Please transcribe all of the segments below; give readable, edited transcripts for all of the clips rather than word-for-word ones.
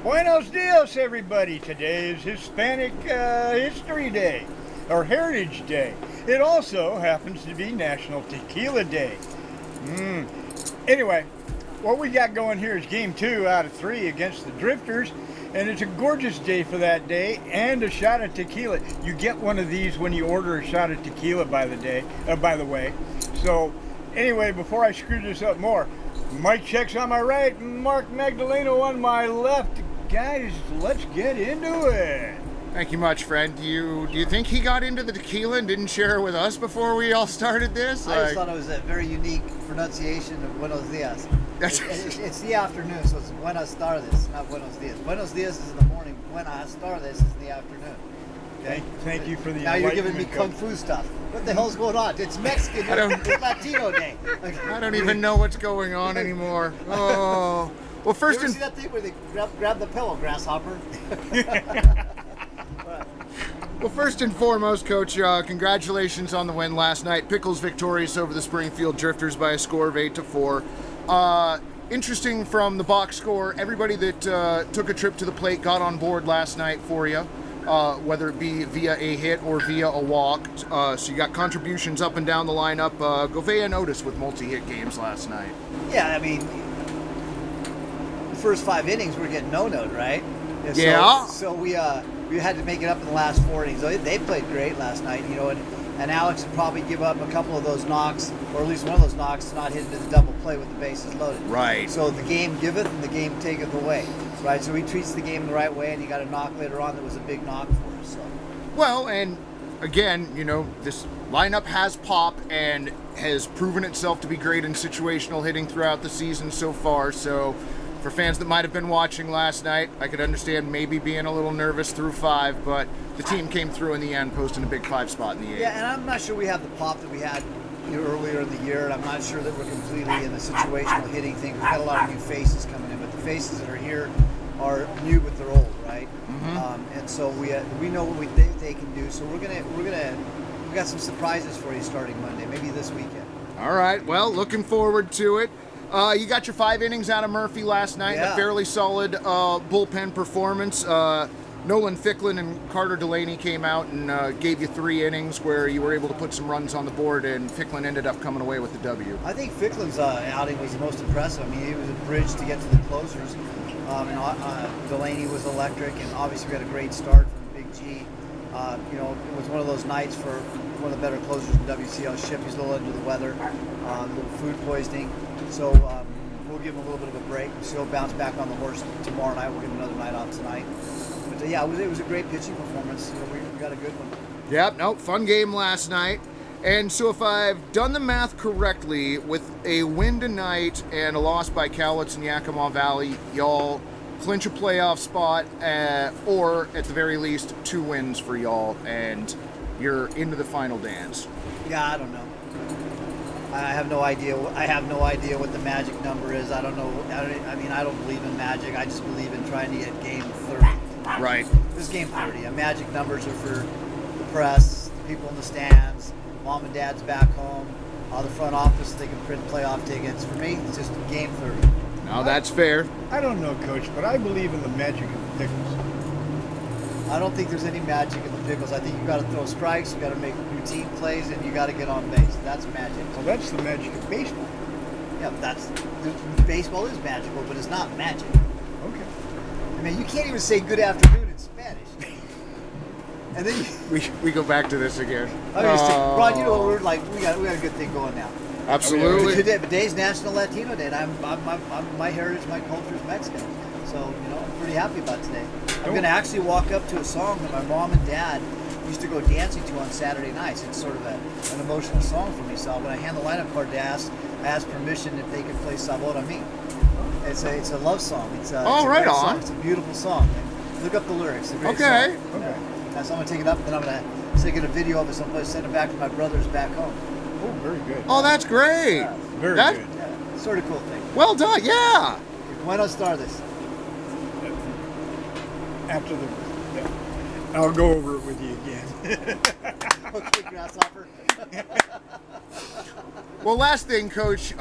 Buenos dias, everybody. Today is Hispanic History Day, or Heritage Day. It also happens to be National Tequila Day. Anyway, what we got going here is game 2 out of 3 against the Drifters, and it's a gorgeous day for that day, and a shot of tequila. You get one of these when you order a shot of tequila, by the way. So, anyway, before I screw this up more, Mike Chexx on my right, Mark Magdelano on my left. Guys, let's get into it. Thank you much, friend. Do you think he got into the tequila and didn't share it with us before we all started this? I just thought it was a very unique pronunciation of Buenos Dias. It's the afternoon, so it's Buenas tardes, not Buenos Dias. Buenos Dias is in the morning. Buenas tardes is in the afternoon. Okay? Thank you for the Now you're giving me kung fu stuff. What the hell's going on? It's Mexican. It's Latino Day. I don't even know what's going on anymore. Oh. Well, You ever see that thing where they grab the pillow, grasshopper? Well, first and foremost, Coach, congratulations on the win last night. Pickles victorious over the Springfield Drifters by a score of 8-4. Interesting from the box score, everybody that took a trip to the plate got on board last night for you, whether it be via a hit or via a walk. So you got contributions up and down the lineup. Govea noticed with multi-hit games last night. Yeah, I mean, the first 5 innings we're getting no-no'd, right? And Yeah. So we had to make it up in the last 4 innings. They played great last night, you know, and Alex would probably give up a couple of those knocks, or at least one of those knocks, to not hit into the double play with the bases loaded. Right. So the game giveth and the game taketh away, right? So he treats the game the right way, and he got a knock later on that was a big knock for us. So. Well, and again, you know, this lineup has pop and has proven itself to be great in situational hitting throughout the season so far. So for fans that might have been watching last night, I could understand maybe being a little nervous through 5, but the team came through in the end, posting a big 5 spot in the 8th. Yeah, and I'm not sure we have the pop that we had earlier in the year, and I'm not sure that we're completely in the situational hitting thing. We've got a lot of new faces coming in, but the faces that are here are new, but they're old, right? Mm-hmm. And so we know what we think they can do. So we got some surprises for you starting Monday, maybe this weekend. All right, well, looking forward to it. You got your 5 innings out of Murphy last night, Yeah. A fairly solid bullpen performance. Nolan Ficklin and Carter Delaney came out and gave you 3 innings where you were able to put some runs on the board, and Ficklin ended up coming away with the W. I think Ficklin's outing was the most impressive. I mean, he was a bridge to get to the closers. Delaney was electric, and obviously we had a great start from Big G. You know, it was one of those nights for one of the better closers in WCL. Shippy's a little under the weather, a little food poisoning. So we'll give him a little bit of a break. So he'll bounce back on the horse tomorrow night. We'll give him another night off tonight. But yeah, it was a great pitching performance. You know, we got a good one. Yep, no, fun game last night. And so if I've done the math correctly, with a win tonight and a loss by Cowlitz and Yakima Valley, y'all clinch a playoff spot, or at the very least 2 wins for y'all, and you're into the final dance. Yeah, I don't know. I have no idea. I have no idea what the magic number is. I don't know. I mean, I don't believe in magic. I just believe in trying to get game 30. Right. This is game 30. Magic numbers are for the press, the people in the stands, mom and dad's back home, the front office. They can print playoff tickets. For me, it's just game 30. Now that's fair. I don't know, Coach, but I believe in the magic of the Pickles. I don't think there's any magic in the Pickles. I think you got to throw strikes, you got to make routine plays, and you got to get on base. That's magic. Well, that's the magic of baseball. Yeah, baseball is magical, but it's not magic. Okay. I mean, you can't even say good afternoon in Spanish. And then we go back to this again. I mean, Ron, you know, we're like we got a good thing going now. Absolutely. Today's National Latino Day, and my heritage, my culture is Mexican. So, you know, I'm pretty happy about today. I'm going to actually walk up to a song that my mom and dad used to go dancing to on Saturday nights. It's sort of an emotional song for me. So when I hand the lineup card to ask permission if they could play Sabor a Mi. It's a love song. It's a right great on. song. It's a beautiful song. And look up the lyrics. It's a great Okay. song. Okay. So I'm going to take it up, and then I'm going to take a video of it someplace, send it back to my brothers back home. Oh, very good. Oh, that's great. Yeah. Very That- good. Yeah, sort of cool thing. Well done, yeah. Buenos tardes. After I'll go over it with you again. Okay, grasshopper. Well, last thing, Coach,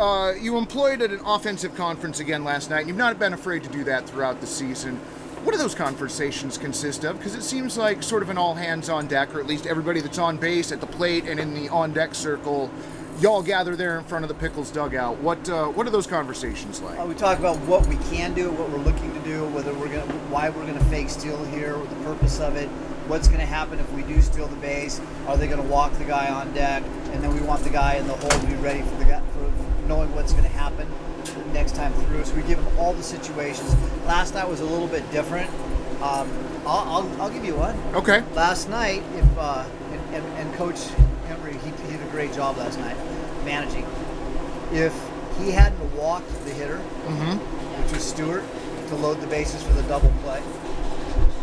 you employed at an offensive conference again last night. You've not been afraid to do that throughout the season. what do those conversations consist of? Because it seems like sort of an all hands on deck, or at least everybody that's on base at the plate and in the on deck circle, y'all gather there in front of the Pickles dugout. What are those conversations like? We talk about what we can do, what we're looking to do, why we're gonna fake steal here, the purpose of it, what's gonna happen if we do steal the base. Are they gonna walk the guy on deck, and then we want the guy in the hole to be ready for the guy for knowing what's gonna happen next time through. So we give them all the situations. Last night was a little bit different. I'll give you one. Okay. Last night, if and Coach Henry, he did a great job last night managing. If he hadn't walked the hitter, which was Stewart, to load the bases for the double play,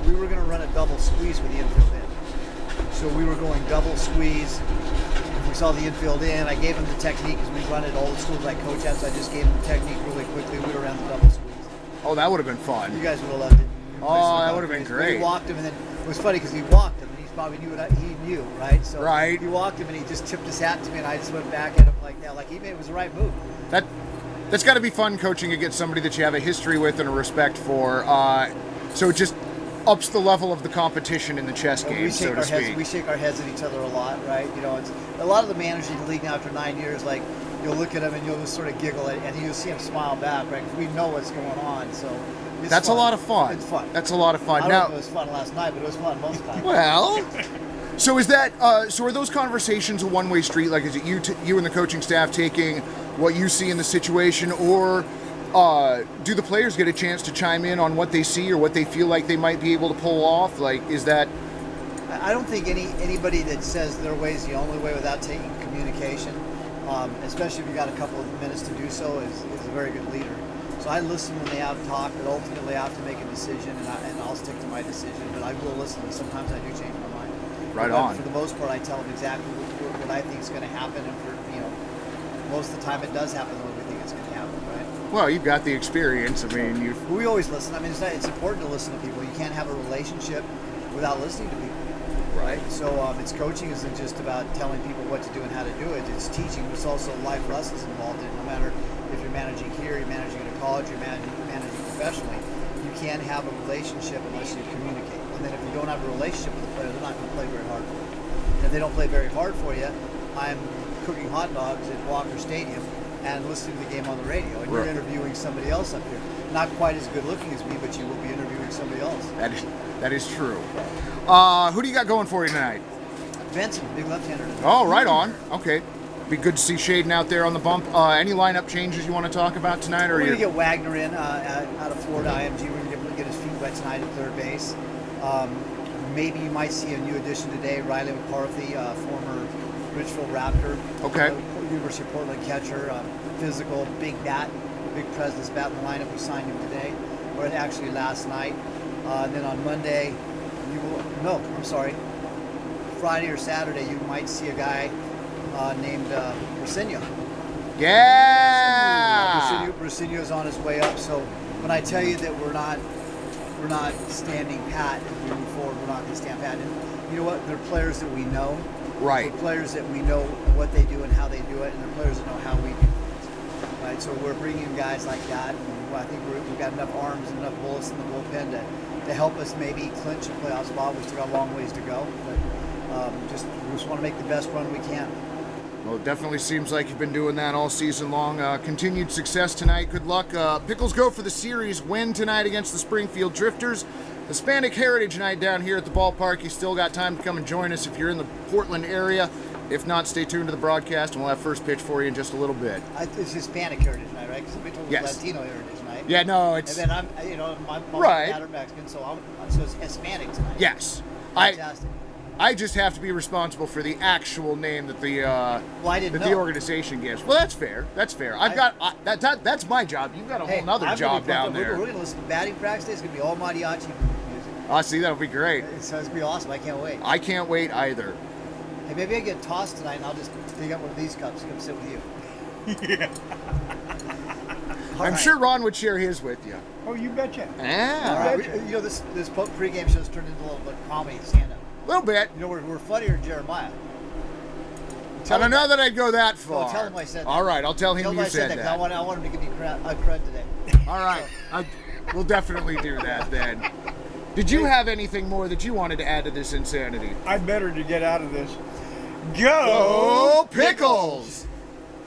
we were going to run a double squeeze with the infield in. So we were going double squeeze. If we saw the infield in, I gave him the technique because we run it all the schools I coach at, so I just gave him the technique really quickly. We were around the double squeeze. Oh, that would have been fun. You guys would have loved it. Oh, that would have been great. He walked him, and then it was funny because he walked him, and he probably knew what he knew, right? So right. He walked him, and he just tipped his hat to me, and I just went back at him like that. Like, he made it was the right move. That's got to be fun coaching against somebody that you have a history with and a respect for. So it just ups the level of the competition in the chess game, so to speak. We shake our heads at each other a lot, right? You know, it's a lot of the managers in the league now after 9 years, like, you'll look at him and you'll just sort of giggle and you'll see him smile back, right? Because we know what's going on, so that's fun. A lot of fun. It's fun. That's a lot of fun. I don't know if it was fun last night, but it was fun most times. Well, so is that? So are those conversations a one-way street? Like, is it you and the coaching staff taking what you see in the situation, or do the players get a chance to chime in on what they see or what they feel like they might be able to pull off? Like, is that? I don't think anybody that says their way is the only way without taking communication, especially if you got a couple of minutes to do so, is a very good leader. So I listen when they have talk, but ultimately I have to make a decision, and I'll stick to my decision. But I will listen, and sometimes I do change my mind. Right but on. For the most part, I tell them exactly what I think is going to happen, and for most of the time it does happen the way we think it's going to happen, right? Well, you've got the experience. I mean, we always listen. I mean, it's important to listen to people. You can't have a relationship without listening to people, right? So it's coaching isn't just about telling people what to do and how to do it. It's teaching. There's also life lessons involved in it. No matter if you're managing here, you're managing at a college, you're managing professionally, you can't have a relationship unless you communicate. And then if you don't have a relationship with the player, they're not going to play very hard for you. And if they don't play very hard for you, I'm cooking hot dogs at Walker Stadium and listening to the game on the radio, and you're interviewing somebody else up here. Not quite as good looking as me, but you will be interviewing somebody else. That is true. Who do you got going for you tonight? Benson, big left-hander. Oh, right on. Okay. Be good to see Shaden out there on the bump. Any lineup changes you want to talk about tonight? We're going to get Wagner in out of Florida IMG. We're going to be able to get his feet wet tonight at third base. Maybe you might see a new addition today, Riley McCarthy, former Richfield Raptor. Okay. University of Portland catcher, physical, big bat, big presence bat in the lineup. We signed him today, or actually last night. And then on Monday, Friday or Saturday, you might see a guy named Brasinho. Yeah. Brasinho's on his way up. So when I tell you that we're not standing pat as we move forward, we're not going to stand pat. And you know what? They're players that we know. Right. They're players that we know what they do and how they do it, and they're players that know how we do it. Right. So we're bringing guys like that. And I think we've got enough arms and enough bullets in the bullpen to help us maybe clinch a playoff spot. We've still got a long ways to go, but we just want to make the best run we can. Well, it definitely seems like you've been doing that all season long. Continued success tonight. Good luck. Pickles go for the series win tonight against the Springfield Drifters. Hispanic Heritage Night down here at the ballpark. You still got time to come and join us if you're in the Portland area. If not, stay tuned to the broadcast, and we'll have first pitch for you in just a little bit. It's Hispanic Heritage Night, right? Because we told Yes. Latino Heritage Night. Yeah, no, it's... And then my mom and dad are Mexican, so it's Hispanic tonight. Yes. Fantastic. I just have to be responsible for the actual name that the the organization gives. Well, that's fair. That's fair. That's my job. You've got a whole other job down there. We're going to listen to batting practice today. It's going to be all mariachi music. I see. That'll be great. It's going to be awesome. I can't wait. I can't wait either. Hey, maybe I get tossed tonight, and I'll just dig up one of these cups and come sit with you. Yeah. I'm sure Ron would share his with you. Oh, you betcha. Yeah. All right. This pregame show's turned into a little bit of comedy stand-up. A little bit. We're funnier than Jeremiah. I don't know that I'd go that far. Well, tell him I said that. All right, I'll tell him you said that. I want him to give me cred today. All right. We'll definitely do that then. Did you have anything more that you wanted to add to this insanity? I better to get out of this. Go Pickles!